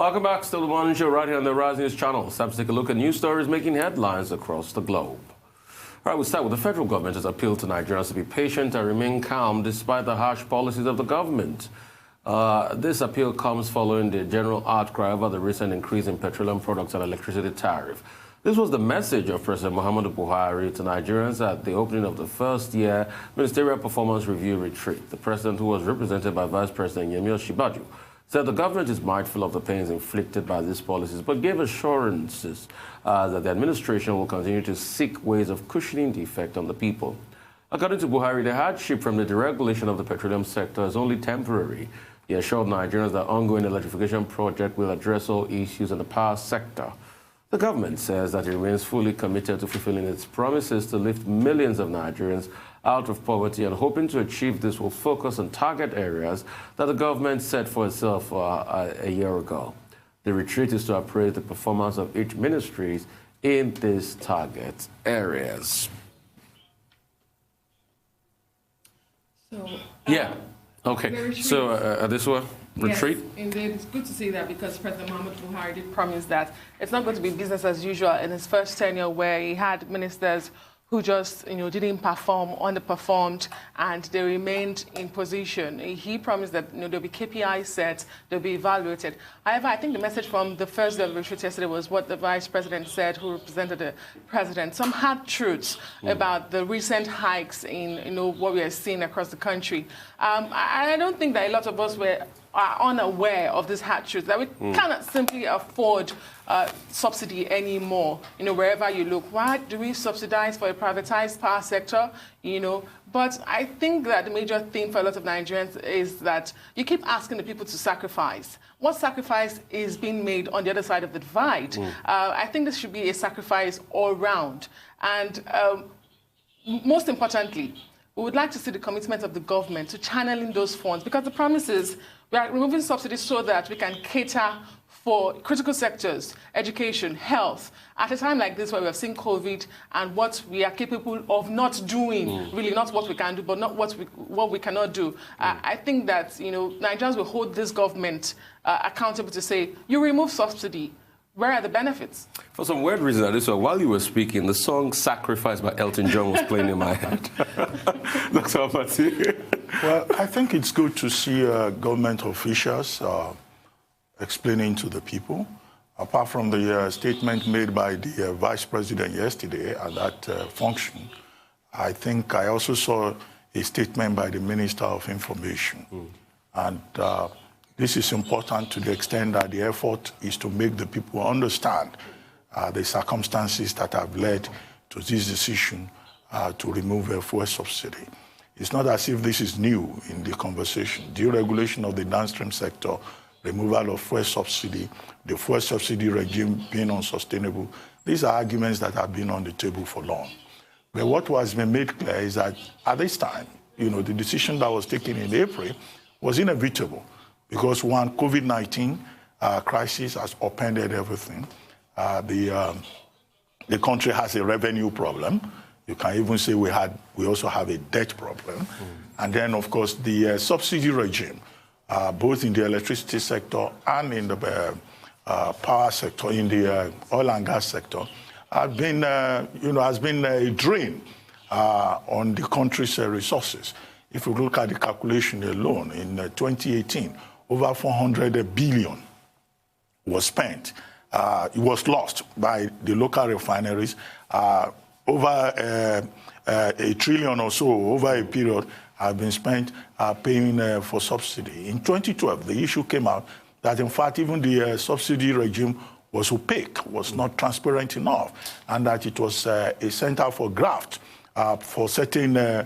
Welcome back. Still the morning show right here on the Rise News channel. It's time to take a look at news stories making headlines across the globe. All right, we'll start with the federal government has appealed to Nigerians to be patient and remain calm despite the harsh policies of the government. This appeal comes following the general outcry over the recent increase in petroleum products and electricity tariff. This was the message of President Muhammadu Buhari to Nigerians at the opening of the first-year Ministerial Performance Review Retreat. The president, who was represented by Vice President Yemi Osinbajo, said the government is mindful of the pains inflicted by these policies, but gave assurances that the administration will continue to seek ways of cushioning the effect on the people. According to Buhari, the hardship from the deregulation of the petroleum sector is only temporary. He assured Nigerians that ongoing electrification project will address all issues in the power sector. The government says that it remains fully committed to fulfilling its promises to lift millions of Nigerians out of poverty, and hoping to achieve this will focus on target areas that the government set for itself a year ago. The retreat is to appraise the performance of each ministry in these target areas. Okay. So this one, retreat? Yes, indeed. It's good to see that, because President Muhammadu Buhari did promise that it's not going to be business as usual in his first tenure, where he had ministers who just, didn't perform, underperformed, and they remained in position. He promised that, there'll be KPIs set, they'll be evaluated. However, I think the message from the first day of the retreat yesterday was what the vice president said, who represented the president. Some hard truths about the recent hikes in, what we are seeing across the country. I don't think that a lot of us are unaware of this hard truth, that we cannot simply afford subsidy anymore, wherever you look. Why do we subsidize for a privatized power sector, But I think that the major thing for a lot of Nigerians is that you keep asking the people to sacrifice. What sacrifice is being made on the other side of the divide? I think this should be a sacrifice all round. And most importantly, we would like to see the commitment of the government to channeling those funds, because the promise is we are removing subsidies so that we can cater for critical sectors, education, health, at a time like this where we have seen COVID and what we are capable of not doing, really not what we can do, but not what we cannot do. I think that, Nigerians will hold this government accountable to say, you remove subsidy, where are the benefits? For some weird reason, Adisa, while you were speaking, the song Sacrifice by Elton John was playing in my head. Dr. Abati. Well, I think it's good to see government officials explaining to the people. Apart from the statement made by the vice president yesterday at that function, I think I also saw a statement by the Minister of Information. And this is important to the extent that the effort is to make the people understand the circumstances that have led to this decision to remove a fuel subsidy. It's not as if this is new in the conversation. Deregulation of the downstream sector, removal of fuel subsidy, the fuel subsidy regime being unsustainable, these are arguments that have been on the table for long. But what has been made clear is that at this time, the decision that was taken in April was inevitable. Because one, COVID-19 crisis has upended everything. The country has a revenue problem. You can even say we also have a debt problem. And then, of course, the subsidy regime, both in the electricity sector and in the power sector, in the oil and gas sector, has been a drain on the country's resources. If you look at the calculation alone, in 2018, over 400 billion was spent. It was lost by the local refineries. Over a trillion or so over a period have been spent paying for subsidy. In 2012, the issue came out that, in fact, even the subsidy regime was opaque, was not transparent enough, and that it was a center for graft for certain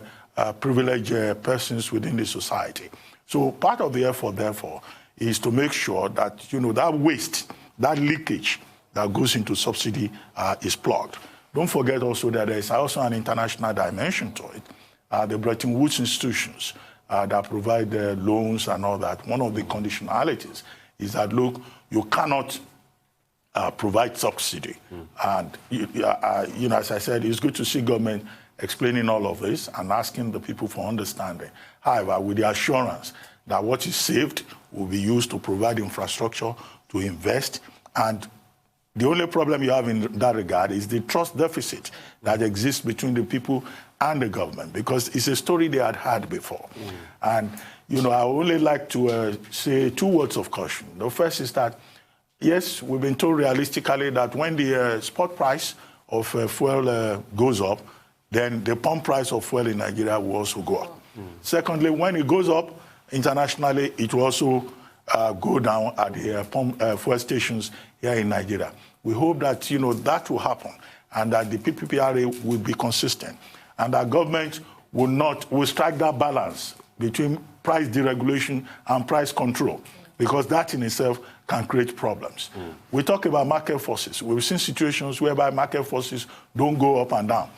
privileged persons within the society. So part of the effort, therefore, is to make sure that, that waste, that leakage that goes into subsidy is plugged. Don't forget also that there is also an international dimension to it. The Bretton Woods institutions that provide loans and all that, one of the conditionalities is that, look, you cannot provide subsidy. And, as I said, it's good to see government explaining all of this and asking the people for understanding. However, with the assurance that what is saved will be used to provide infrastructure to invest. And the only problem you have in that regard is the trust deficit that exists between the people and the government, because it's a story they had before. And, you know, I would only like to say 2 words of caution. The first is that, yes, we've been told realistically that when the spot price of fuel goes up, then the pump price of fuel in Nigeria will also go up. Secondly, when it goes up internationally, it will also go down at the fuel stations here in Nigeria. We hope that, you know, that will happen and that the PPPRA will be consistent and that government will strike that balance between price deregulation and price control, because that in itself can create problems. We talk about market forces. We've seen situations whereby market forces don't go up and down.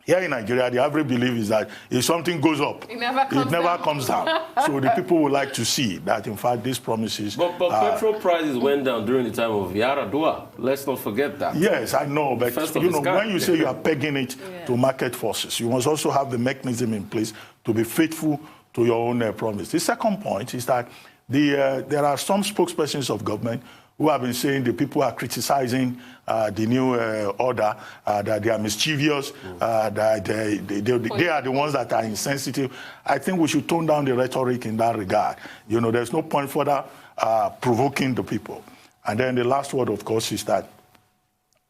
Here in Nigeria, the average belief is that if something goes up, it never comes down. So the people would like to see that, in fact, these promises... But petrol prices went down during the time of Yaradua. Let's not forget that. Yes, I know, but you know, when you say you are pegging it to market forces, you must also have the mechanism in place to be faithful to your own promise. The second point is that there are some spokespersons of government who have been saying the people are criticizing the new order, that they are mischievous, that they are the ones that are insensitive. I think we should tone down the rhetoric in that regard. You know, there's no point further provoking the people. And then the last word, of course, is that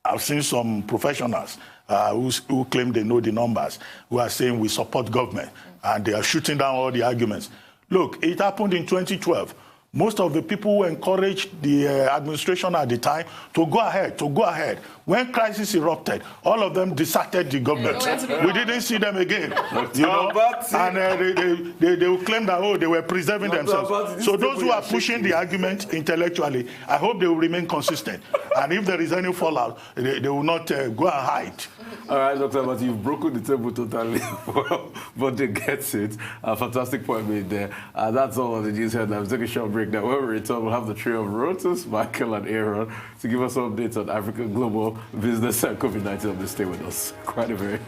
I've seen some professionals who claim they know the numbers, who are saying we support government, and they are shooting down all the arguments. Look, it happened in 2012. Most of the people who encouraged the administration at the time to go ahead. When crisis erupted, all of them deserted the government. We didn't see them again. You know? And they will claim that, oh, they were preserving themselves. So those who are pushing the argument intellectually, I hope they will remain consistent. And if there is any fallout, they will not go and hide. All right, Dr. But you've broken the table totally. But they gets it. A fantastic point made there. That's all of the news headlines. Take a short break now. When we return, we'll have the trio of Rotus, Michael and Aaron, to give us updates on African global business and COVID-19. Stay with us. Quite a very...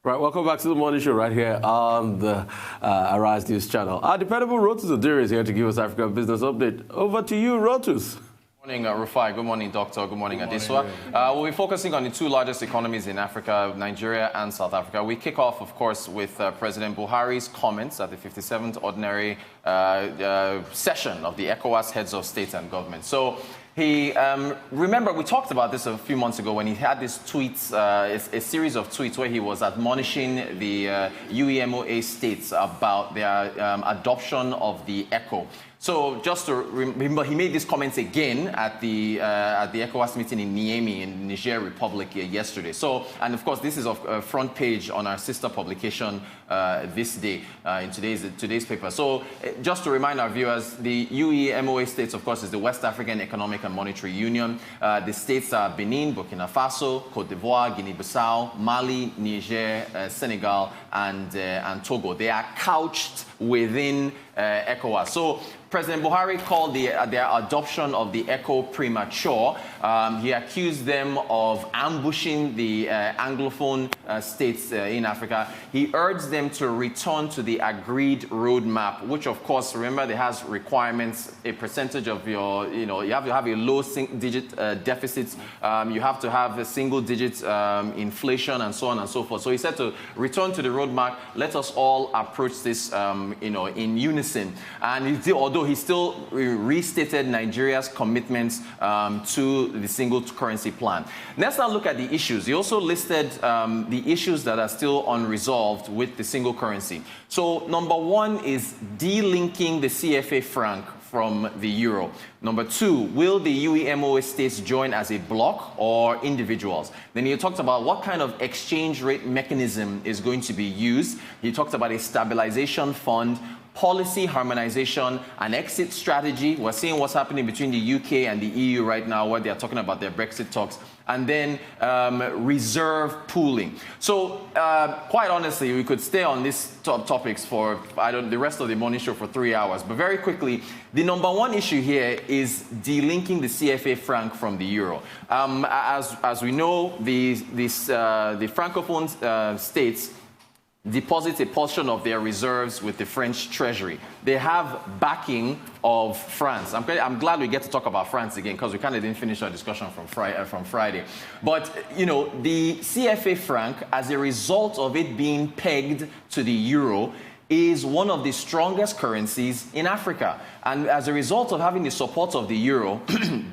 Right, welcome back to the morning show right here on the Arise News channel. Our dependable Rotus Odiri is here to give us African business update. Over to you, Rotus. Good morning, Rufai. Good morning, Doctor. Good morning, Adesua. We'll be focusing on the 2 largest economies in Africa, Nigeria and South Africa. We kick off, of course, with President Buhari's comments at the 57th Ordinary Session of the ECOWAS Heads of State and Government. So he, remember, we talked about this a few months ago when he had this tweets, a series of tweets where he was admonishing the UEMOA states about their adoption of the ECO. So just to remember, he made these comments again at the ECOWAS meeting in Niamey in Niger Republic yesterday. So, and of course, this is a front page on our sister publication this day in today's paper. So, just to remind our viewers, the UEMOA states, of course, is the West African Economic and Monetary Union. The states are Benin, Burkina Faso, Cote d'Ivoire, Guinea-Bissau, Mali, Niger, Senegal, and Togo. They are couched within ECOWAS. So President Buhari called their adoption of the ECO premature. He accused them of ambushing the Anglophone states in Africa. He urged them to return to the agreed roadmap, which, of course, remember, there has requirements, a percentage of your, you have to have a low digit deficits. You have to have a single digit inflation and so on and so forth. So he said to return to the roadmap, let us all approach this, in unison. And although he still restated Nigeria's commitments to the single currency plan. Let's now look at the issues. He also listed the issues that are still unresolved with the single currency. So number 1 is delinking the CFA franc from the euro. Number 2, will the UEMOA states join as a bloc or individuals? Then he talked about what kind of exchange rate mechanism is going to be used. He talked about a stabilization fund, policy harmonization, an exit strategy. We're seeing what's happening between the UK and the EU right now, where they're talking about their Brexit talks, and then reserve pooling. So quite honestly, we could stay on these topics for, the rest of the morning show for 3 hours. But very quickly, the number one issue here is delinking the CFA franc from the euro. As we know, the Francophone states deposit a portion of their reserves with the French Treasury. They have backing of France. I'm glad we get to talk about France again, because we kind of didn't finish our discussion from Friday. But, you know, the CFA franc, as a result of it being pegged to the euro, is one of the strongest currencies in Africa. And as a result of having the support of the euro,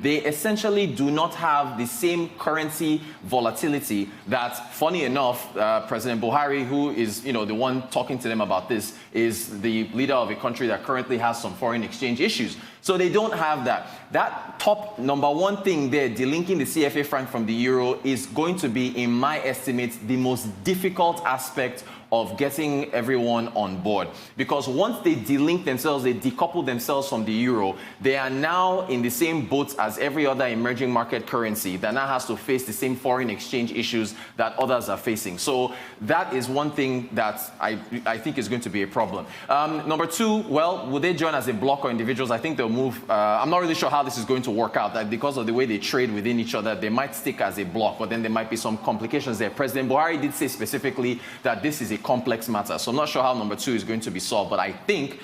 they essentially do not have the same currency volatility that, funny enough, President Buhari, who is, you know, the one talking to them about this, is the leader of a country that currently has some foreign exchange issues. So they don't have that. That top number one thing there, delinking the CFA franc from the euro, is going to be, in my estimate, the most difficult aspect of getting everyone on board. Because once they delink themselves, they decouple themselves from the euro, they are now in the same boat as every other emerging market currency that now has to face the same foreign exchange issues that others are facing. So that is one thing that I think is going to be a problem. Number two, well, will they join as a bloc or individuals? I think they'll move. I'm not really sure how this is going to work out. That because of the way they trade within each other, they might stick as a bloc, but then there might be some complications there. President Buhari did say specifically that this is a complex matter. So I'm not sure how number two is going to be solved, but I think,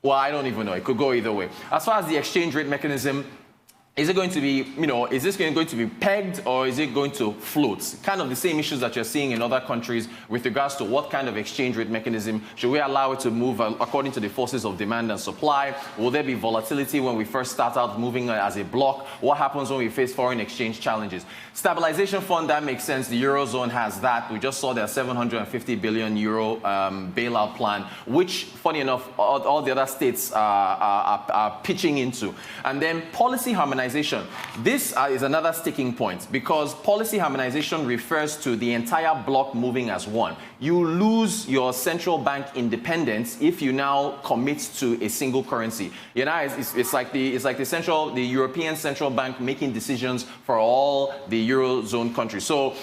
well, I don't even know. It could go either way. As far as the exchange rate mechanism, is it going to be, you know, is this going to be pegged, or is it going to float? Kind of the same issues that you're seeing in other countries with regards to what kind of exchange rate mechanism. Should we allow it to move according to the forces of demand and supply? Will there be volatility when we first start out moving as a bloc? What happens when we face foreign exchange challenges? Stabilization fund, that makes sense. The Eurozone has that. We just saw their 750 billion euro bailout plan, which, funny enough, all the other states are pitching into. And then policy harmonization. This is another sticking point, because policy harmonization refers to the entire bloc moving as one. You lose your central bank independence if you now commit to a single currency. You know, it's like the European Central Bank making decisions for all the Eurozone countries. So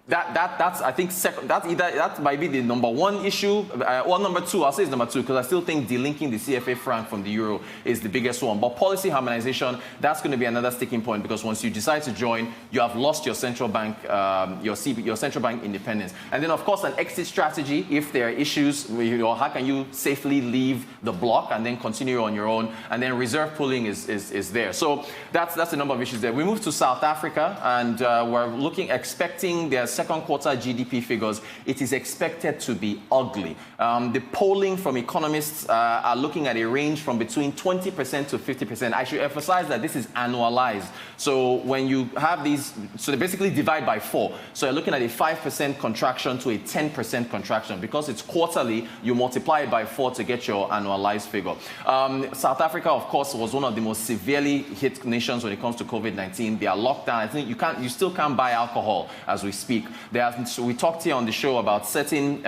that's I think that might be the number one issue. Well, number two, I'll say it's number two, because I still think delinking the CFA franc from the euro is the biggest one. But policy harmonization, that's going to be another sticking point, because once you decide to join, you have lost your central bank, your central bank independence. And then, of course, an exit strategy. If there are issues, you know, how can you safely leave the bloc and then continue on your own? And then reserve pooling is there. So that's a number of issues there. We move to South Africa, and we're expecting their second quarter GDP figures. It is expected to be ugly. The polling from economists are looking at a range from between 20% to 50%. I should emphasize that this is annualized. So when you have these, so they basically divide by 4. So you're looking at a 5% contraction to a 10% contraction. Because it's quarterly, you multiply it by 4 to get your annualized figure. South Africa, of course, was one of the most severely hit nations when it comes to COVID-19. They are locked down. I think you still can't buy alcohol as we speak. So we talked here on the show about certain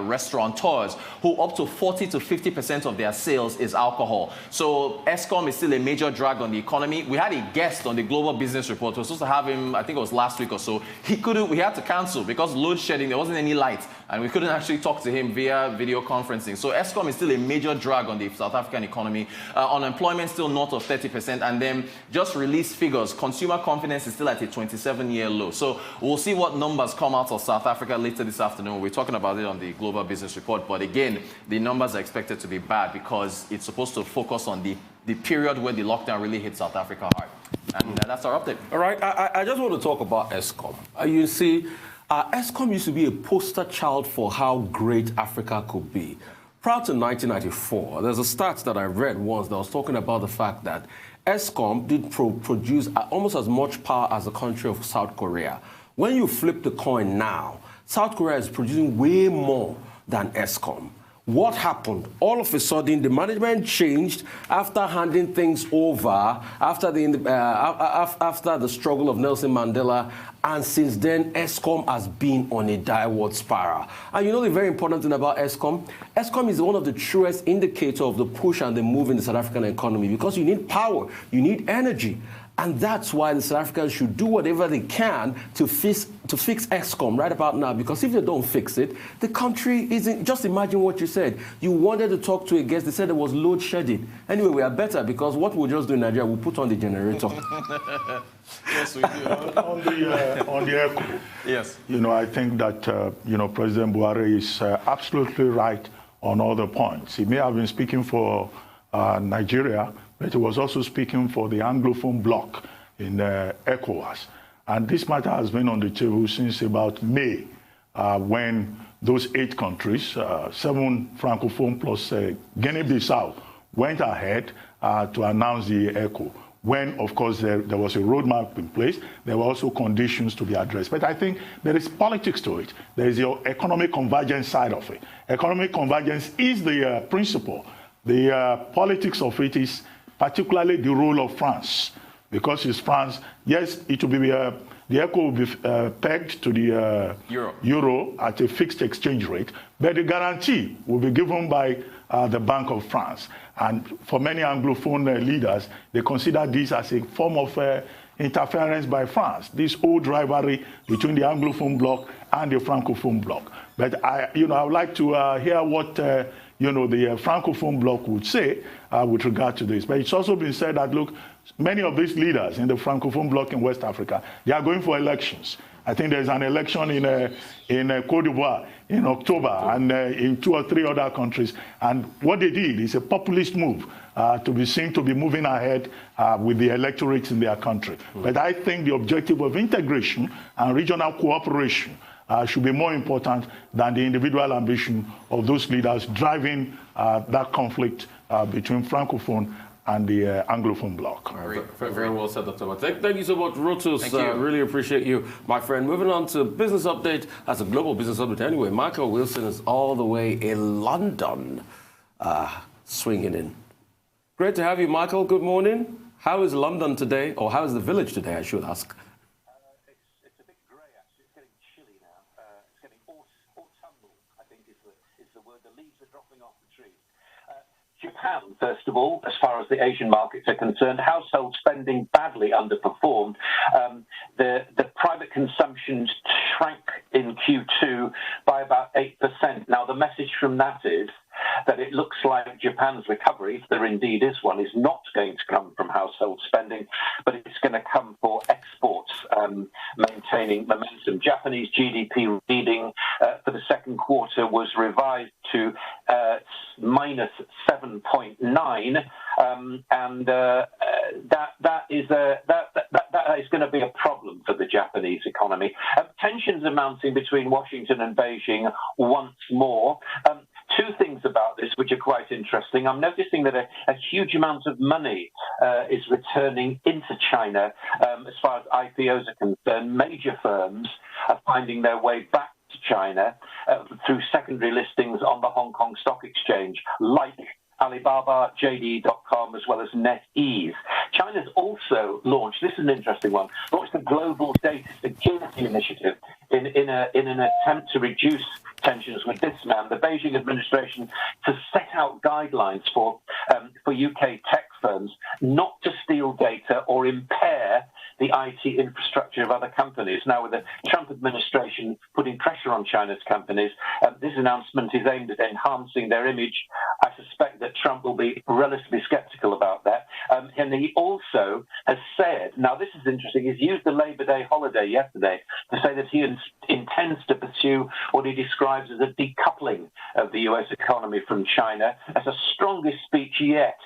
restaurateurs who up to 40 to 50% of their sales is alcohol. So Eskom is still a major drag on the economy. We had a guest on the Global Business Report. We were supposed to have him, I think it was last week or so. We had to cancel because load shedding, there wasn't any light, and we couldn't actually talk to him via video conferencing. So Eskom is still a major drag on the South African economy. Unemployment still north of 30%, and then just released figures. Consumer confidence is still at a 27-year low. So we'll see what numbers come out of South Africa later this afternoon. We're talking about it on the Global Business Report. But again, the numbers are expected to be bad because it's supposed to focus on the period where the lockdown really hit South Africa hard. And that's our update. All right. I just want to talk about Eskom. You see, Eskom used to be a poster child for how great Africa could be. Prior to 1994, there's a stat that I read once that was talking about the fact that Eskom did produce almost as much power as the country of South Korea. When you flip the coin now, South Korea is producing way more than Eskom. What happened? All of a sudden, the management changed after handing things over, after the struggle of Nelson Mandela, and since then, ESCOM has been on a downward spiral. And you know the very important thing about ESCOM? ESCOM is one of the truest indicators of the push and the move in the South African economy, because you need power, you need energy. And that's why the South Africans should do whatever they can to fix ESCOM right about now, because if they don't fix it, the country isn't. Just imagine what you said. You wanted to talk to a guest, they said there was load shedding. Anyway, we are better, because what we'll just do in Nigeria, we'll put on the generator. Yes, we do. on the ECO, yes. You know, I think that, President Buhari is absolutely right on all the points. He may have been speaking for Nigeria, but he was also speaking for the Anglophone bloc in ECOWAS. And this matter has been on the table since about May, when those 8 countries, 7 Francophone plus Guinea-Bissau, went ahead to announce the ECO. When, of course, there was a roadmap in place, there were also conditions to be addressed. But I think there is politics to it. There is your economic convergence side of it. Economic convergence is the principle. The politics of it is particularly the role of France, because it's France. Yes, it will be the ECO will be pegged to the euro at a fixed exchange rate, but the guarantee will be given by the Bank of France. And for many Anglophone leaders, they consider this as a form of interference by France, this old rivalry between the Anglophone bloc and the Francophone bloc. But I would like to hear what the Francophone bloc would say with regard to this. But it's also been said that, look, many of these leaders in the Francophone bloc in West Africa, they are going for elections. I think there's an election in Côte d'Ivoire in October, and in 2 or 3 other countries. And what they did is a populist move to be seen to be moving ahead with the electorates in their country. But I think the objective of integration and regional cooperation should be more important than the individual ambition of those leaders driving that conflict between Francophone and the Anglophone bloc. Very well said, Dr. Thank you so much, Rotus. Really appreciate you, my friend. Moving on to business update. That's a global business update anyway. Michael Wilson is all the way in London, swinging in. Great to have you, Michael. Good morning. How is London today, or how is the village today, I should ask? It's a bit grey, actually. It's getting chilly now. It's getting autumnal, I think is the word. The leaves are dropping off the trees. Japan, first of all, as far as the Asian markets are concerned, household spending badly underperformed. The private consumption shrank in Q2 by about 8%. Now, the message from that is that it looks like Japan's recovery, if there indeed is one, is not going to come from household spending, but it's going to come for exports, maintaining momentum. Japanese GDP reading for the second quarter was revised to minus 7.9, and that is going to be a problem for the Japanese economy. Tensions are mounting between Washington and Beijing once more. 2 things about this which are quite interesting. I'm noticing that a huge amount of money is returning into China as far as IPOs are concerned. Major firms are finding their way back to China through secondary listings on the Hong Kong Stock Exchange, like Alibaba, JD.com, as well as NetEase. China's also launched, this is an interesting one, launched the Global Data Security Initiative in an attempt to reduce tensions with this man. The Beijing administration to set out guidelines for UK tech firms not to steal data or impair the IT infrastructure of other companies. Now, with the Trump administration putting pressure on China's companies, this announcement is aimed at enhancing their image. I suspect that Trump will be relatively skeptical about that. And he also has said, now this is interesting, he's used the Labor Day holiday yesterday to say that he intends to pursue what he describes as a decoupling of the US economy from China. That's the strongest speech yet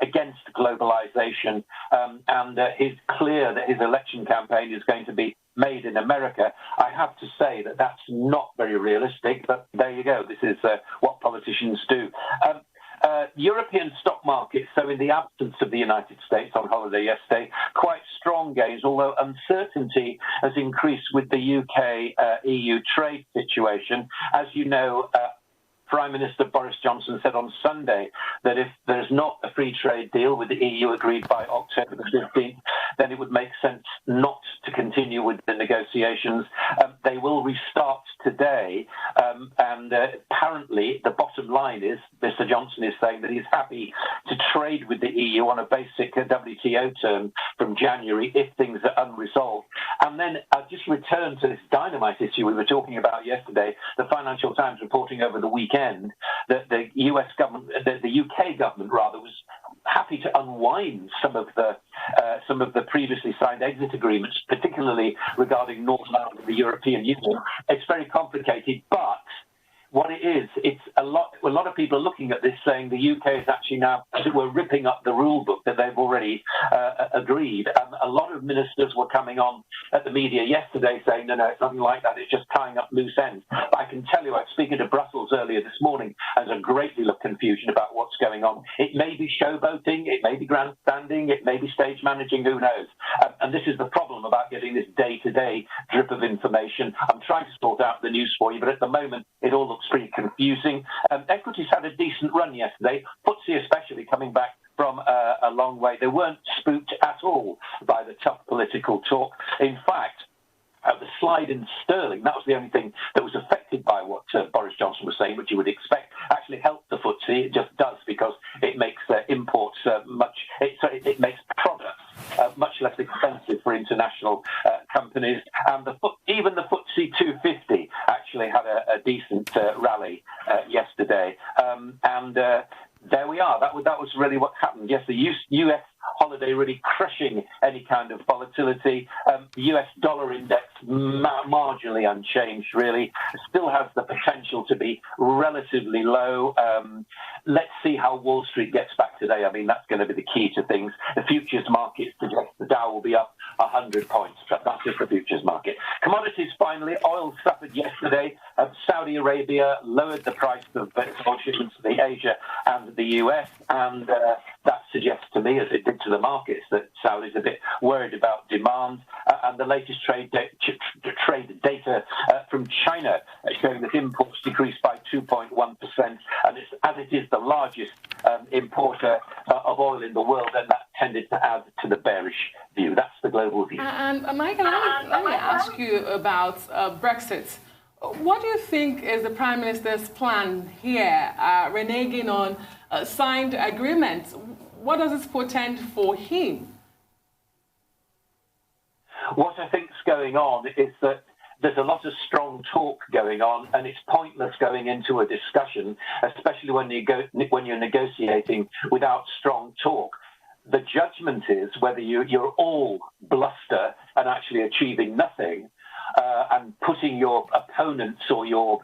against globalization, and it's clear that his election campaign is going to be made in America. I have to say that that's not very realistic, but there you go. This is what politicians do. European stock markets, so in the absence of the United States on holiday yesterday, quite strong gains, although uncertainty has increased with the UK-EU trade situation. As you know, Prime Minister Boris Johnson said on Sunday that if there's not a free trade deal with the EU agreed by October the 15th, then it would make sense not to continue with the negotiations. They will restart today, and apparently the bottom line is Mr. Johnson is saying that he's happy to trade with the EU on a basic WTO term from January if things are unresolved. And then I'll just return to this dynamite issue we were talking about yesterday. The Financial Times reporting over the weekend that the US government, the UK government rather, was happy to unwind some of the previously signed exit agreements, particularly regarding Northern Ireland and the European Union. It's very complicated, but what it is, it's a lot of people are looking at this saying the UK is actually now, as it were, ripping up the rule book that they've already agreed. A lot of ministers were coming on at the media yesterday saying, no, it's nothing like that, it's just tying up loose ends. But I can tell you, I was speaking to Brussels earlier this morning, there's a great deal of confusion about what's going on. It may be showboating, it may be grandstanding, it may be stage managing, who knows? And this is the problem about getting this day-to-day drip of information. I'm trying to sort out the news for you, but at the moment, it all looks pretty confusing. Equities had a decent run yesterday, FTSE especially coming back from a long way. They weren't spooked at all by the tough political talk. In fact, the slide in sterling, that was the only thing that was affected by what Boris Johnson was saying, which you would expect, actually helped the FTSE. It just does, because it makes imports it makes products much less expensive for international companies. And even the FTSE 250 actually had a decent rally yesterday. There we are. That was really what happened. Yes, the US holiday really crushing any kind of volatility. The US dollar index marginally unchanged, really. Still has the potential to be relatively low. Let's see how Wall Street gets back today. I mean, that's going to be the key to things. The futures market suggests the Dow will be up 100 points. That's just the futures market. Commodities, finally. Oil suffered yesterday. Saudi Arabia lowered the price of oil shipments to Asia and the US, and that suggests to me, as it did to the markets, that Saudi's a bit worried about demand. And the latest trade data from China showing that imports decreased by 2.1%, and as it is the largest importer of oil in the world, then that tended to add to the bearish view. That's the global view. And Michael, let me ask you about Brexit. What do you think is the Prime Minister's plan here, reneging on signed agreements? What does this portend for him? What I think is going on is that there's a lot of strong talk going on, and it's pointless going into a discussion, especially when you're negotiating without strong talk. The judgment is whether you're all bluster and actually achieving nothing, and putting your opponents or your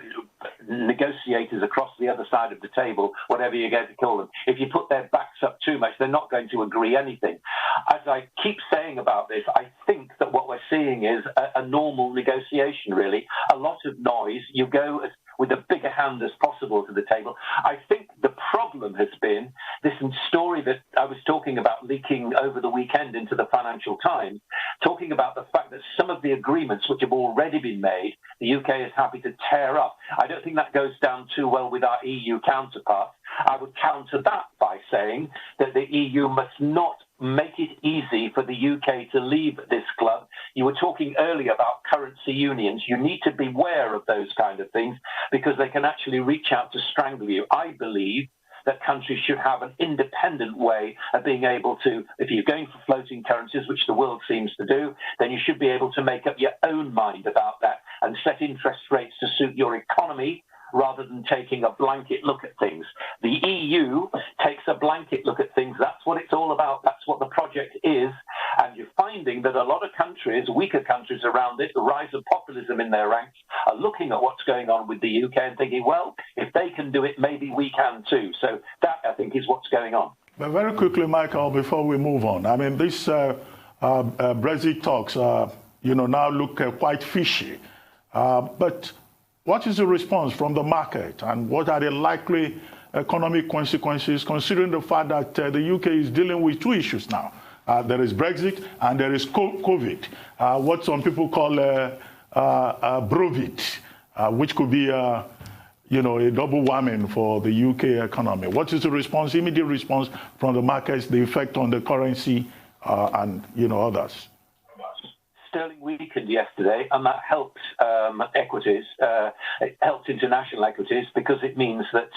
negotiators across the other side of the table, whatever you're going to call them. If you put their backs up too much, they're not going to agree anything. As I keep saying about this, I think that what we're seeing is a normal negotiation, really. A lot of noise. You go with a bigger hand as possible to the table. I think the problem has been this story that I was talking about leaking over the weekend into the Financial Times, talking about the fact that some of the agreements which have already been made, the UK is happy to tear up. I don't think that goes down too well with our EU counterparts. I would counter that by saying that the EU must not make it easy for the UK to leave this club. You were talking earlier about currency unions. You need to beware of those kind of things, because they can actually reach out to strangle you. I believe that countries should have an independent way of being able to, if you're going for floating currencies, which the world seems to do, then you should be able to make up your own mind about that and set interest rates to suit your economy, rather than taking a blanket look at things. The EU takes a blanket look at things. That's what it's all about. That's what the project is. And you're finding that a lot of countries, weaker countries around it, the rise of populism in their ranks, are looking at what's going on with the UK and thinking, well, if they can do it, maybe we can too. So that, I think, is what's going on. But very quickly, Michael, before we move on, I mean, these Brexit talks, now look quite fishy. But what is the response from the market, and what are the likely economic consequences, considering the fact that the UK is dealing with two issues now? There is Brexit and there is COVID, what some people call Brovit, which could be, a double whammy for the UK economy. What is the response, immediate response from the markets, the effect on the currency and, others? Sterling weakened yesterday, and that helped equities. It helped international equities because it means that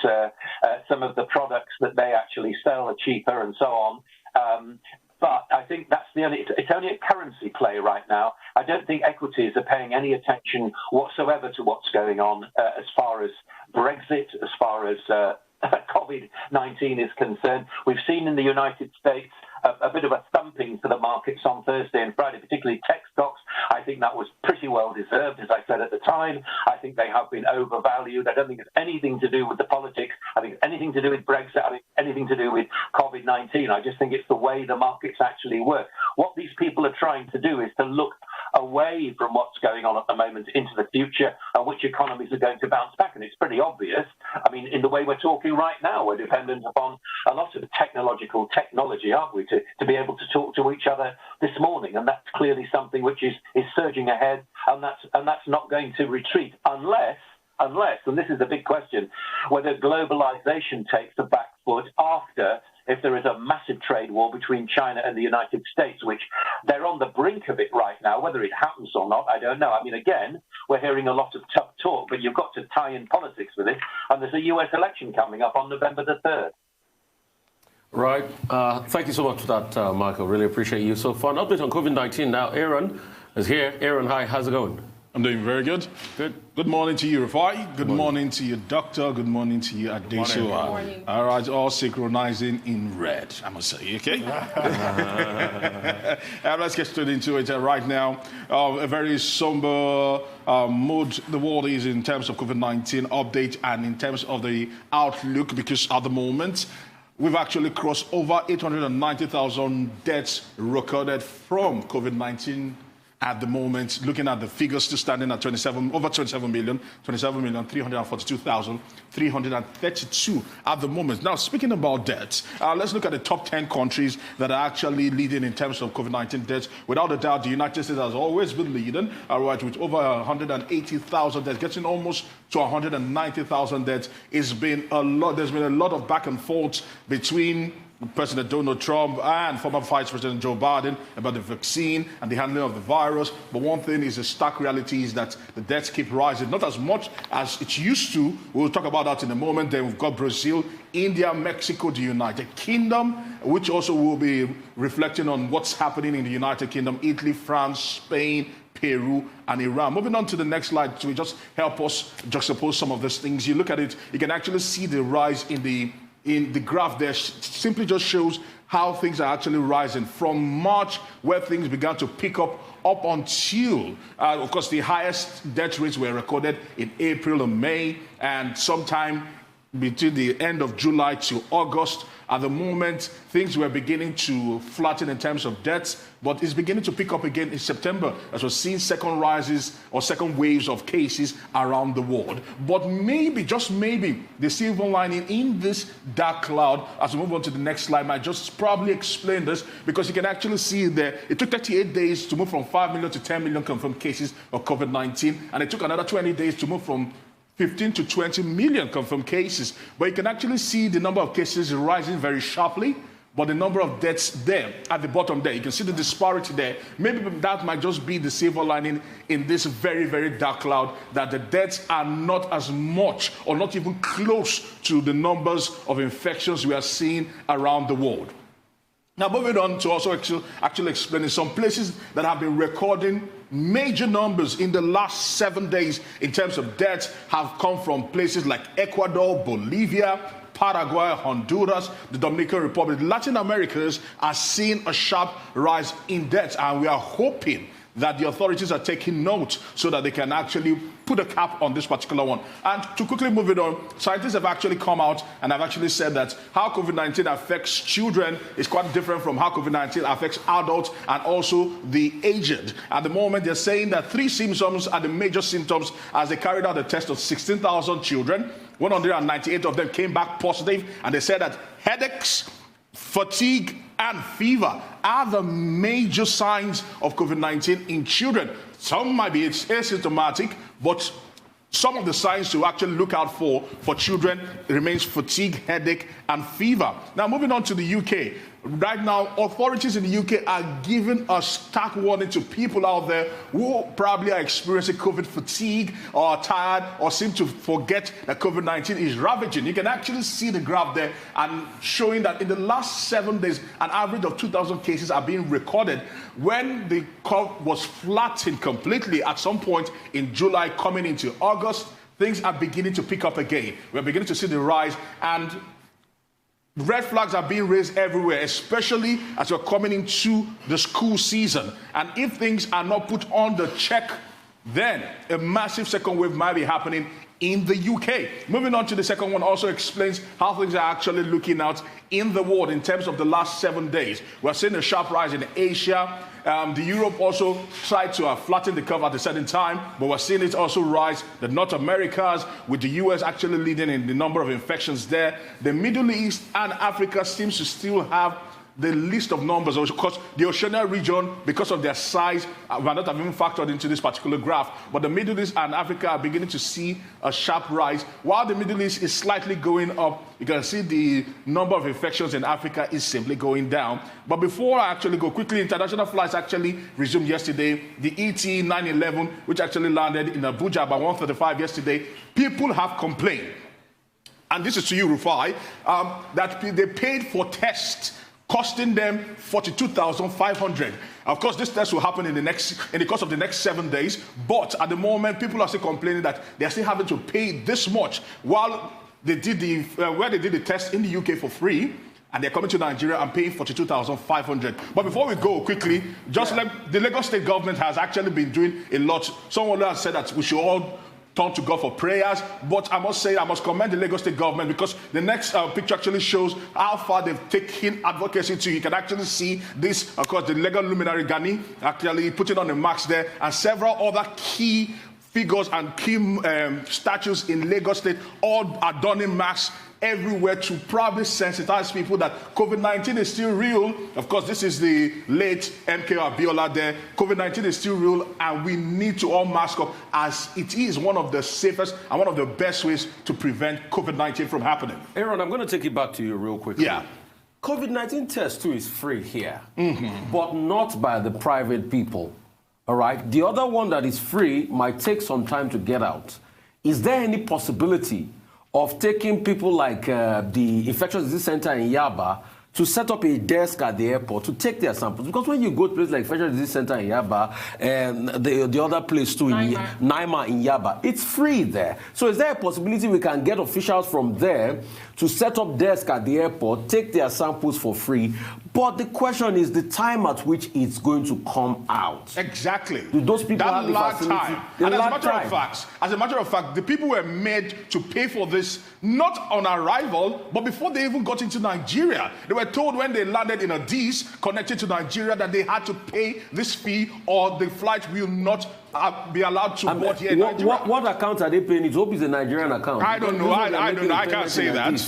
some of the products that they actually sell are cheaper and so on. But I think that's it's only a currency play right now. I don't think equities are paying any attention whatsoever to what's going on as far as Brexit, as far as COVID-19 is concerned. We've seen in the United States a bit of a thumping for the markets on Thursday and Friday, particularly tech stocks. I think that was pretty well deserved, as I said at the time. I think they have been overvalued. I don't think it's anything to do with the politics. I think it's anything to do with Brexit. I think it's anything to do with COVID-19. I just think it's the way the markets actually work. What these people are trying to do is to look away from what's going on at the moment into the future and which economies are going to bounce back. And it's pretty obvious. I mean, in the way we're talking right now, we're dependent upon a lot of technology, aren't we, to be able to talk to each other this morning. And that's clearly something which is surging ahead, and that's not going to retreat unless, and this is the big question, whether globalization takes a back foot after, if there is a massive trade war between China and the United States, which they're on the brink of it right now. Whether it happens or not, I don't know. I mean, again, we're hearing a lot of tough talk, but you've got to tie in politics with it. And there's a US election coming up on November the 3rd. Right. Thank you so much for that, Michael. Really appreciate you. So for an update on COVID-19 now, Aaron is here. Aaron, hi. How's it going? I'm doing very good. Good. Good morning to you, Rafai. Good morning to you, Doctor. Good morning to you, Adesua. Good morning. All right, all synchronizing in red, I must say, okay? Let's get straight into it right now. A very somber mood the world is in terms of COVID-19 update and in terms of the outlook, because at the moment, we've actually crossed over 890,000 deaths recorded from COVID-19 at the moment. Looking at the figures, still standing at over 27,342,332 at the moment. Now, speaking about deaths, let's look at the top 10 countries that are actually leading in terms of COVID-19 deaths. Without a doubt, the United States has always been leading, right, with over 180,000 deaths, getting almost to 190,000 deaths. It's been a lot. There's been a lot of back and forth between President Donald Trump and former Vice President Joe Biden about the vaccine and the handling of the virus. But one thing is, the stark reality is that the deaths keep rising, not as much as it used to. We'll talk about that in a moment. Then we've got Brazil, India, Mexico, the United Kingdom, which also will be reflecting on what's happening in the United Kingdom, Italy, France, Spain, Peru, and Iran. Moving on to the next slide to just help us juxtapose some of these things. You look at it, you can actually see the rise in the graph there. Simply just shows how things are actually rising from March, where things began to pick up until, of course, the highest death rates were recorded in April and May, and sometime between the end of July to August. At the moment, things were beginning to flatten in terms of deaths, but it's beginning to pick up again in September, as we're seeing second rises or second waves of cases around the world. But maybe, just maybe, the silver lining in this dark cloud, as we move on to the next slide, might just probably explain this, because you can actually see there, it took 38 days to move from 5 million to 10 million confirmed cases of COVID-19, and it took another 20 days to move from 15 to 20 million confirmed cases. But you can actually see the number of cases rising very sharply, but the number of deaths there at the bottom there, you can see the disparity there. Maybe that might just be the silver lining in this very, very dark cloud, that the deaths are not as much or not even close to the numbers of infections we are seeing around the world. Now, moving on to also actually explaining some places that have been recording major numbers in the last 7 days in terms of deaths have come from places like Ecuador, Bolivia, Paraguay, Honduras, the Dominican Republic. Latin Americans are seeing a sharp rise in deaths, and we are hoping that the authorities are taking note so that they can actually put a cap on this particular one. And to quickly move it on, scientists have actually come out and have actually said that how COVID-19 affects children is quite different from how COVID-19 affects adults and also the aged. At the moment, they're saying that 3 symptoms are the major symptoms as they carried out a test of 16,000 children. 198 of them came back positive, and they said that headaches, fatigue, and fever are the major signs of COVID-19 in children. Some might be asymptomatic, but some of the signs to actually look out for children remains fatigue, headache, and fever. Now, moving on to the UK. Right now, authorities in the UK are giving a stark warning to people out there who probably are experiencing COVID fatigue or are tired or seem to forget that COVID-19 is ravaging. You can actually see the graph there and showing that in the last 7 days, an average of 2,000 cases are being recorded. When the curve was flattened completely at some point in July coming into August, things are beginning to pick up again. We're beginning to see the rise, and red flags are being raised everywhere, especially as we're coming into the school season. And if things are not put on the check, then a massive second wave might be happening in the UK. Moving on to the second one also explains how things are actually looking out in the world in terms of the last 7 days. We're seeing a sharp rise in Asia. The Europe also tried to flatten the curve at a certain time, but we're seeing it also rise. The North Americas, with the US actually leading in the number of infections there. The Middle East and Africa seems to still have the list of numbers, of course, the Oceania region, because of their size, we're not even factored into this particular graph, but the Middle East and Africa are beginning to see a sharp rise. While the Middle East is slightly going up, you can see the number of infections in Africa is simply going down. But before I actually go quickly, international flights actually resumed yesterday. The ET 911, which actually landed in Abuja about 1:35 yesterday, people have complained, and this is to you, Rufai, that they paid for tests costing them 42,500. Of course, this test will happen in the course of the next 7 days. But at the moment, people are still complaining that they are still having to pay this much, while they did the test in the UK for free, and they're coming to Nigeria and paying 42,500. But before we go quickly, the Lagos State government has actually been doing a lot. Someone has said that we should all turn to God for prayers, but I must say I must commend the Lagos State government, because the next picture actually shows how far they've taken advocacy to. You can actually see this, of course, the legal luminary Gani actually putting on the marks there, and several other key figures and key statues in Lagos State all are donning masks everywhere to probably sensitize people that COVID-19 is still real. Of course, this is the late MK Abiola there. COVID-19 is still real, and we need to all mask up, as it is one of the safest and one of the best ways to prevent COVID-19 from happening. Aaron, I'm going to take it back to you real quickly. Yeah. COVID-19 test too is free here, but not by the private people. All right? The other one that is free might take some time to get out. Is there any possibility of taking people like the Infectious Disease Center in Yaba to set up a desk at the airport to take their samples? Because when you go to places like Infectious Disease Center in Yaba and the other place too, Naima in Yaba, it's free there. So is there a possibility we can get officials from there to set up desks at the airport, take their samples for free? But the question is the time at which it's going to come out. Exactly. Do those people that have the facility? time? And as a matter of fact, the people were made to pay for this not on arrival, but before they even got into Nigeria. They were told when they landed in Addis, connected to Nigeria, that they had to pay this fee or the flight will not be allowed to board here in Nigeria. What account are they paying? It hope it's a Nigerian account. I don't know. I don't know. I can't say that.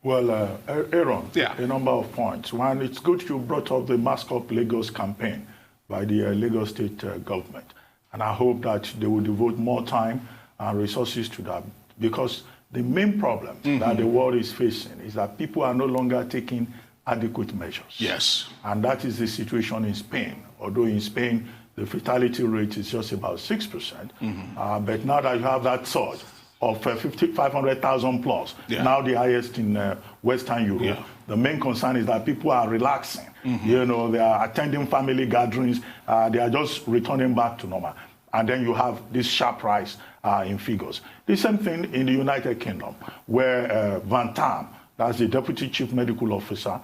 Well, Aaron, a number of points. One, it's good you brought up the Mask Up Lagos campaign by the Lagos State government. And I hope that they will devote more time and resources to that, because the main problem that the world is facing is that people are no longer taking adequate measures. Yes. And that is the situation in Spain. Although in Spain, the fatality rate is just about 6%. But now that you have that surge of 500,000 plus, now the highest in Western Europe, the main concern is that people are relaxing. You know, they are attending family gatherings. They are just returning back to normal. And then you have this sharp rise in figures. The same thing in the United Kingdom, where Van Tam, that's the Deputy Chief Medical Officer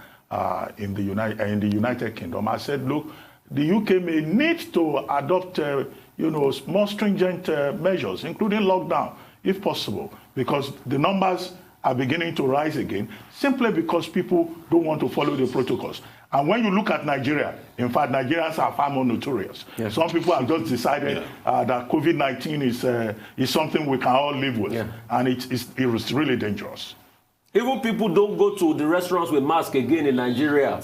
in the United Kingdom, has said, look, the UK may need to adopt, more stringent measures, including lockdown, if possible, because the numbers are beginning to rise again, simply because people don't want to follow the protocols. And when you look at Nigeria, in fact, Nigerians are far more notorious. Yes. Some people have just decided that COVID-19 is something we can all live with, and it's really dangerous. Even people don't go to the restaurants with masks again in Nigeria.